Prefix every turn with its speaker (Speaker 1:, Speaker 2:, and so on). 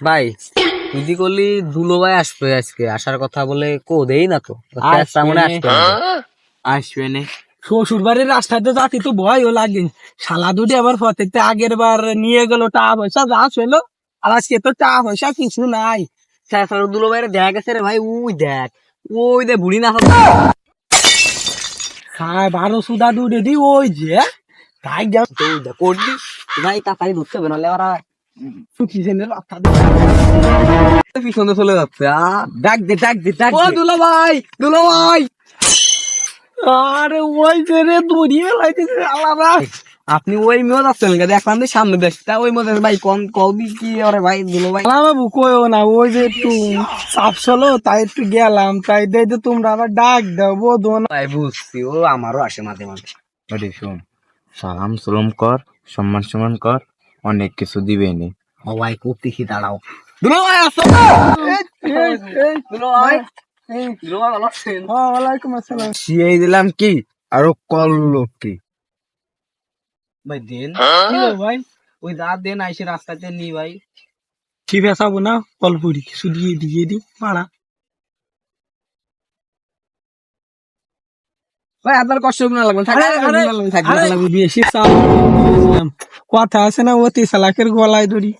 Speaker 1: ভাই তুই করলি দুলো ভাই আসবে আজকে আসার কথা বলে দেই না তো
Speaker 2: আসবে না শ্বশুর বাড়ির রাস্তাতে যাতে তো ভয়ও লাগে। শালা দুটি আবার ফতেতে আগের বার নিয়ে গেল টাকা পয়সা যা ছিল, আর আজকে তো টাকা পয়সা কিছু নাই।
Speaker 1: দুলো ভাইয়ের দেখা গেছে রে ভাই, ওই দে বুড়ি না হবে।
Speaker 2: হ্যাঁ 12 দুধে দি ওই যে তাই গেল
Speaker 1: করলি ভাই তাড়াতাড়ি ধরতে হবে, নাহলে ওরা পিছনে চলে যাচ্ছে। ডাক দে দুলো ভাই।
Speaker 2: আরে ওই যে রে দড়িয়ে লাইতেছে আলাদা।
Speaker 1: আপনি ওই মেয়ে যাচ্ছেন দেখলাম যে সামনে দেখটা ওই মধ্যে ভাই কবি কি আরে ভাই দুলো ভাই
Speaker 2: বাবু কইও না, ওই যে একটু চাপ চলো তাই একটু গেলাম, তাই দেখে তোমরা আবার ডাক দাও বোধ না।
Speaker 1: ভাই বুঝছি, ও আমারও আসে মাঝে মাঝে।
Speaker 3: আরে শোন, সালাম সালাম কর, সম্মান সম্মান কর, অনেক কিছু দিবে নি।
Speaker 1: ও ভাই করতেছি, দাঁড়াও। দুলো ভাই আসো। দুলো ভাই দুলো ভাই ভালো আছেন?
Speaker 2: ওয়ালাইকুম আসসালাম।
Speaker 3: শিয়াই দিলাম কি আরো করলো কি?
Speaker 1: ভাই দেন
Speaker 2: কি গো ভাই?
Speaker 1: ওই দা দেন আইসে রাস্তাতে নি ভাই।
Speaker 2: কি বেসাবো না অল্পরি কিছু দিয়ে দি মারা।
Speaker 1: ভাই আপনার কষ্ট না লাগবে,
Speaker 2: বেশি চাপ দিয়েছিলাম। কথা আছে না অতি চালাকের গলায় ধরি।